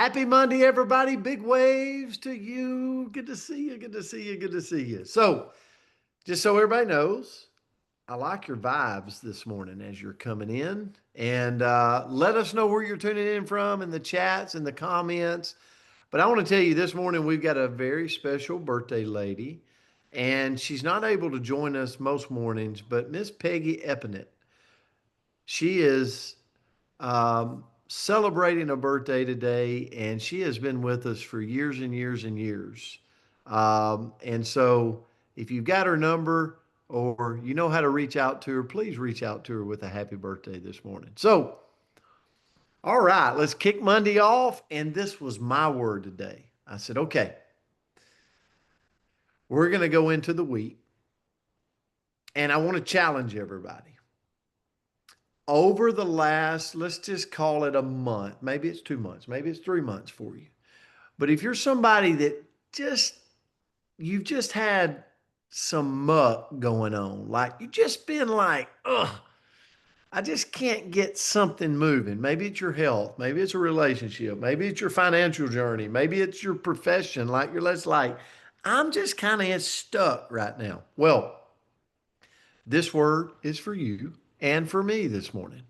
Happy Monday, everybody. Big waves to you. Good to see you. Good to see you. Good to see you. So, just so everybody knows, I like your vibes this morning as you're coming in. And let us know where you're tuning in from in the chats and the comments. But I want to tell you this morning, we've got a very special birthday lady. And she's not able to join us most mornings, but Miss Peggy Epinett. She is celebrating a birthday today, and she has been with us for years and years and years. And so, if you've got her number or you know how to reach out to her, please reach out to her with a happy birthday this morning. So, all right, let's kick Monday off. And this was my word today. I said, okay, we're going to go into the week, and I want to challenge everybody. Over the last, let's just call it a month, maybe it's 2 months, maybe it's 3 months for you. But if you're somebody that just, you've just had some muck going on, like you've just been like, ugh, I just can't get something moving. Maybe it's your health, maybe it's a relationship, maybe it's your financial journey, maybe it's your profession, like you're less like, I'm just kind of stuck right now. Well, this word is for you and for me this morning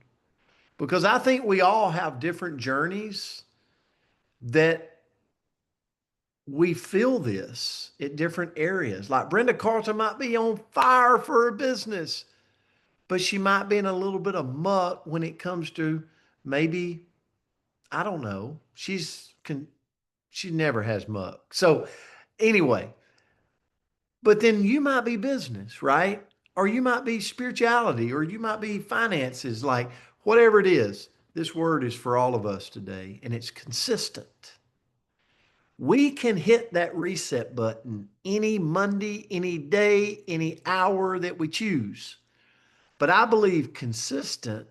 because I think we all have different journeys that we feel this at different areas. Like Brenda Carlton might be on fire for her business, but she might be in a little bit of muck when it comes to maybe, I don't know. She never has muck. So anyway, but then you might be business, right? Or you might be spirituality, or you might be finances, like whatever it is. This word is for all of us today, and it's consistent. We can hit that reset button any Monday, any day, any hour that we choose. But I believe consistent,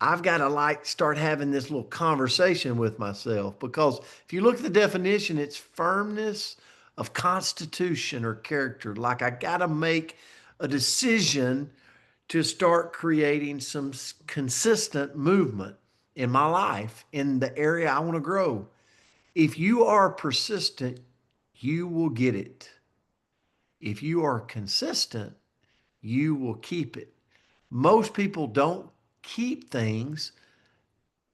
I've got to like start having this little conversation with myself because if you look at the definition, it's firmness of constitution or character. Like I got to make a decision to start creating some consistent movement in my life in the area I want to grow. If you are persistent, you will get it. If you are consistent, you will keep it. Most people don't keep things,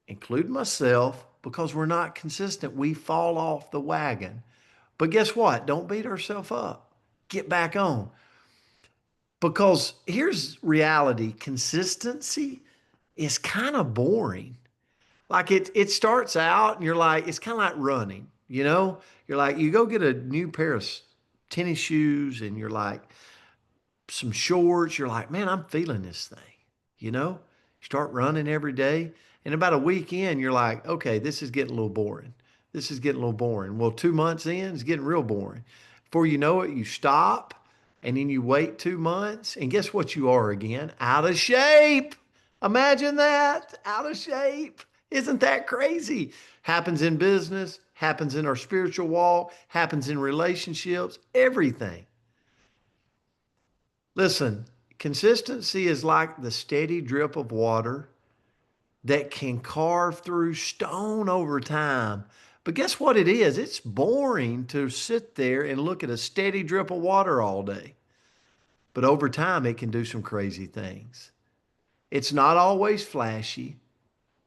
including myself, because we're not consistent. We fall off the wagon. But guess what? Don't beat ourselves up. Get back on. Because here's reality. Consistency is kind of boring. Like it starts out and you're like, it's kind of like running, you know? You're like, you go get a new pair of tennis shoes and you're like, some shorts, you're like, man, I'm feeling this thing, you know? You start running every day. And about a week in, you're like, okay, this is getting a little boring. This is getting a little boring. Well, 2 months in, it's getting real boring. Before you know it, you stop and then you wait 2 months. And guess what you are again? Out of shape. Imagine that. Out of shape. Isn't that crazy? Happens in business, happens in our spiritual walk, happens in relationships, everything. Listen, consistency is like the steady drip of water that can carve through stone over time. But guess what it is? It's boring to sit there and look at a steady drip of water all day. But over time, it can do some crazy things. It's not always flashy,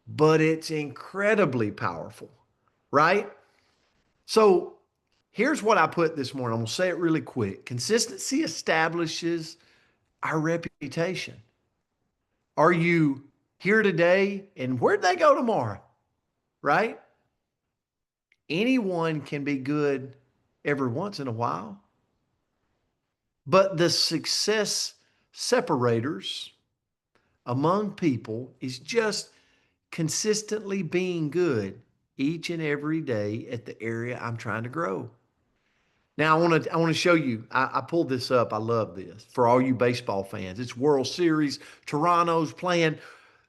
but it's incredibly powerful, right? So here's what I put this morning. I'm going to say it really quick. Consistency establishes our reputation. Are you here today and where'd they go tomorrow? Right? Anyone can be good every once in a while, but the success separators among people is just consistently being good each and every day at the area I'm trying to grow. Now I want to show you. I pulled this up. I love this for all you baseball fans. It's World Series. Toronto's playing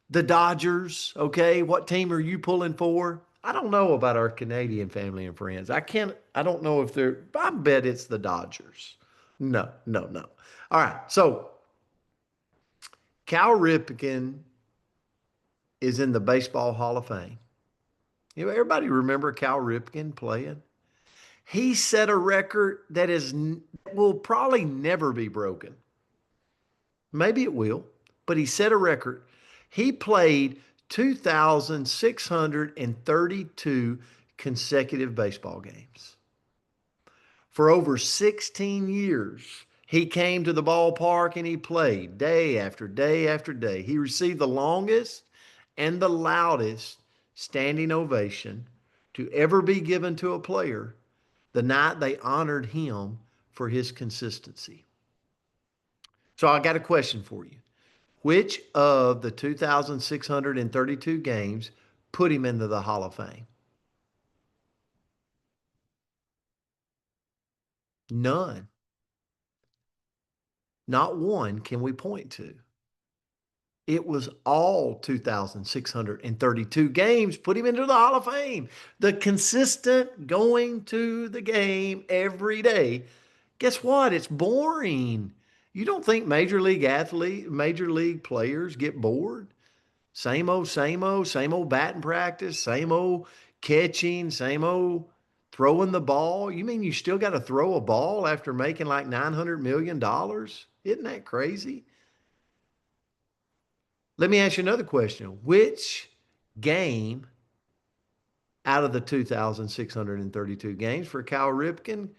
the Dodgers. Okay, what team are you pulling for? I don't know about our Canadian family and friends. I don't know if they're. I bet it's the Dodgers. No, no, no. All right. So Cal Ripken is in the Baseball Hall of Fame. Everybody remember Cal Ripken playing? He set a record that will probably never be broken. Maybe it will, but he set a record. He played 2,632 consecutive baseball games. For over 16 years, he came to the ballpark and he played day after day after day. He received the longest and the loudest standing ovation to ever be given to a player the night they honored him for his consistency. So I got a question for you. Which of the 2,632 games put him into the Hall of Fame? None. Not one can we point to. It was all 2,632 games put him into the Hall of Fame. The consistent going to the game every day. Guess what? It's boring. You don't think major league players get bored? Same old batting practice, same old catching, same old throwing the ball. You mean you still got to throw a ball after making like $900 million? Isn't that crazy? Let me ask you another question. Which game out of the 2,632 games for Cal Ripken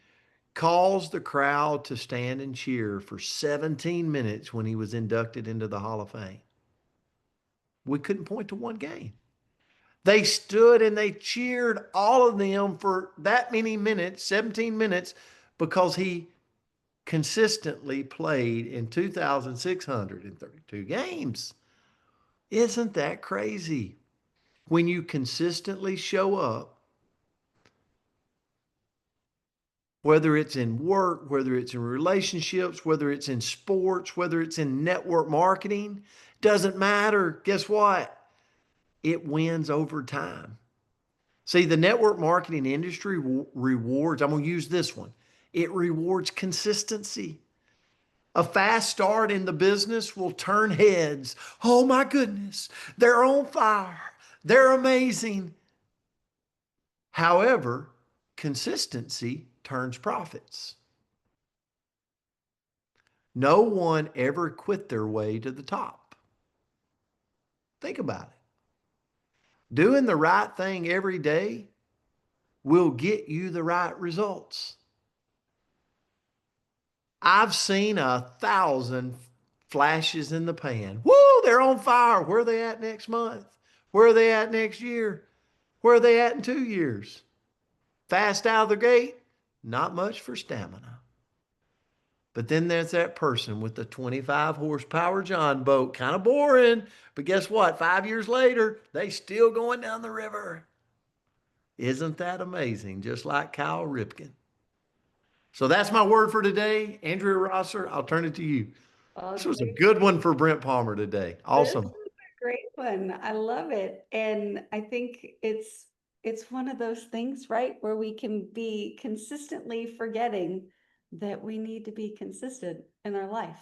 caused the crowd to stand and cheer for 17 minutes when he was inducted into the Hall of Fame? We couldn't point to one game. They stood and they cheered all of them for that many minutes, 17 minutes, because he consistently played in 2,632 games. Isn't that crazy? When you consistently show up, whether it's in work, whether it's in relationships, whether it's in sports, whether it's in network marketing, doesn't matter. Guess what? It wins over time. See, the network marketing industry rewards, I'm going to use this one, it rewards consistency. A fast start in the business will turn heads. Oh my goodness, they're on fire. They're amazing. However, consistency turns profits. No one ever quit their way to the top. Think about it. Doing the right thing every day will get you the right results. I've seen 1,000 flashes in the pan. Woo, they're on fire. Where are they at next month? Where are they at next year? Where are they at in 2 years? Fast out of the gate, not much for stamina. But then there's that person with the 25 horsepower John boat. Kind of boring, but guess what? 5 years later, they still going down the river. Isn't that amazing? Just like Kyle Ripken. So that's my word for today. Andrea Rosser, I'll turn it to you. Oh, This was a great. good one for Brent Palmer today. This Awesome. is a great one. I love it. And I think it's one of those things, right, where we can be consistently forgetting that we need to be consistent in our life.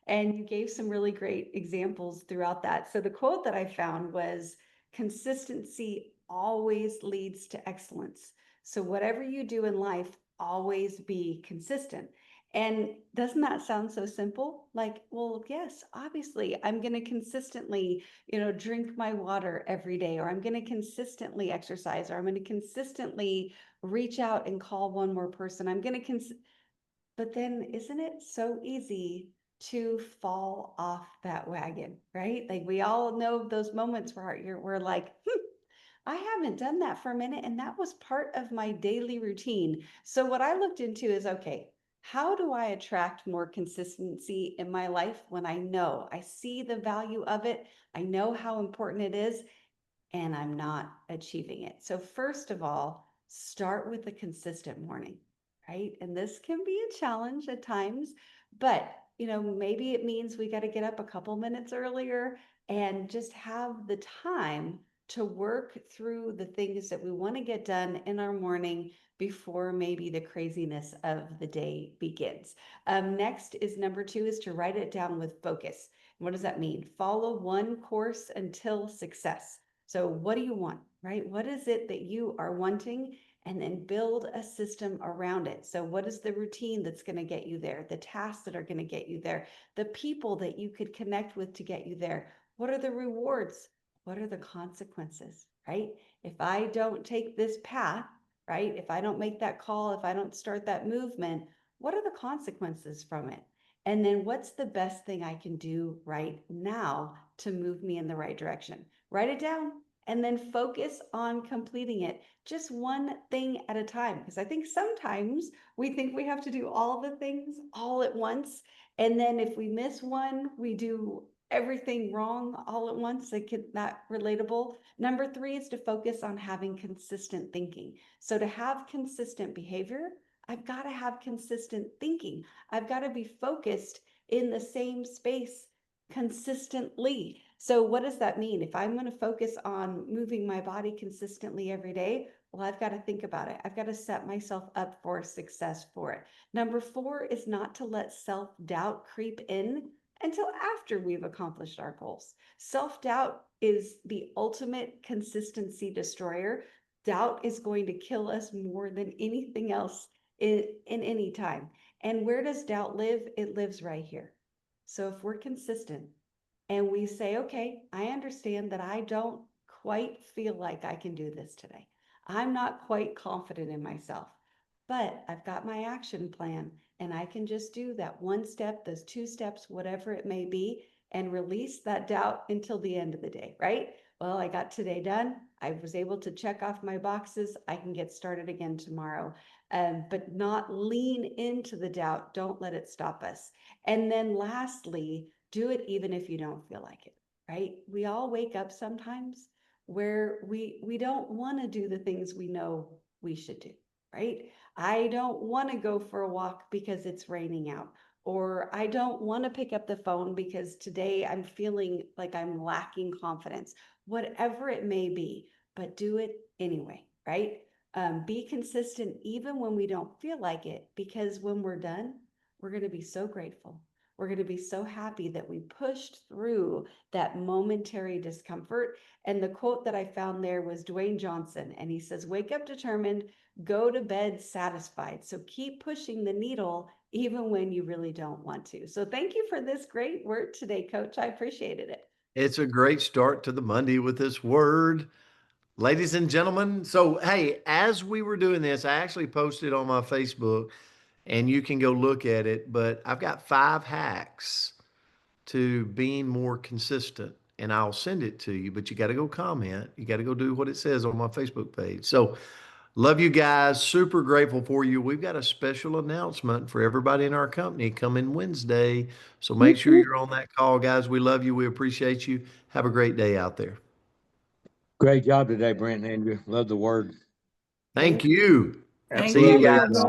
And you gave some really great examples throughout that. So the quote that I found was consistency always leads to excellence. So whatever you do in life, always be consistent. And doesn't that sound so simple? Like, well, yes, obviously, I'm going to consistently, drink my water every day, or I'm going to consistently exercise, or I'm going to consistently reach out and call one more person. But then isn't it so easy to fall off that wagon, right? Like we all know those moments where we're like, I haven't done that for a minute. And that was part of my daily routine. So, what I looked into is okay, how do I attract more consistency in my life when I see the value of it? I know how important it is, and I'm not achieving it. So, first of all, start with a consistent morning, right? And this can be a challenge at times, but maybe it means we got to get up a couple minutes earlier and just have the time to work through the things that we want to get done in our morning before maybe the craziness of the day begins. Next is number two is to write it down with focus. What does that mean? Follow one course until success. So, what do you want? right? What is it that you are wanting? And then build a system around it. So what is the routine that's going to get you there? The tasks that are going to get you there? The people that you could connect with to get you there? What are the rewards? What are the consequences, right? If I don't take this path, right? If I don't make that call, if I don't start that movement, what are the consequences from it? And then what's the best thing I can do right now to move me in the right direction? Write it down and then focus on completing it, just one thing at a time. Because I think sometimes we think we have to do all the things all at once. And then if we miss one, we do everything wrong all at once. Like, not relatable. Number 3 is to focus on having consistent thinking. So to have consistent behavior, I've got to have consistent thinking. I've got to be focused in the same space consistently. So what does that mean? If I'm going to focus on moving my body consistently every day, well, I've got to think about it. I've got to set myself up for success for it. Number 4 is not to let self-doubt creep in until after we've accomplished our goals. Self-doubt is the ultimate consistency destroyer. Doubt is going to kill us more than anything else in any time. And where does doubt live? It lives right here. So if we're consistent and we say, okay, I understand that I don't quite feel like I can do this today. I'm not quite confident in myself, but I've got my action plan and I can just do that one step, those 2 steps, whatever it may be, and release that doubt until the end of the day, right? Well, I got today done. I was able to check off my boxes. I can get started again tomorrow. But not lean into the doubt. Don't let it stop us. And then lastly, do it even if you don't feel like it, right? We all wake up sometimes where we don't want to do the things we know we should do, right? I don't want to go for a walk because it's raining out, or I don't want to pick up the phone because today I'm feeling like I'm lacking confidence, whatever it may be, but do it anyway, right? Be consistent even when we don't feel like it, because when we're done, we're going to be so grateful. We're going to be so happy that we pushed through that momentary discomfort. And the quote that I found there was Dwayne Johnson, and he says, "Wake up determined, go to bed satisfied." So keep pushing the needle even when you really don't want to. So thank you for this great word today, Coach. I appreciated it. It's a great start to the Monday with this word. Ladies and gentlemen, so hey, as we were doing this, I actually posted on my Facebook and you can go look at it, but I've got 5 hacks to being more consistent and I'll send it to you, but you got to go comment. You got to go do what it says on my Facebook page. So love you guys. Super grateful for you. We've got a special announcement for everybody in our company coming Wednesday. So make sure you're on that call, guys. We love you. We appreciate you. Have a great day out there. Great job today, Brent and Andrew. Love the word. Thank you. Thank See you you. guys.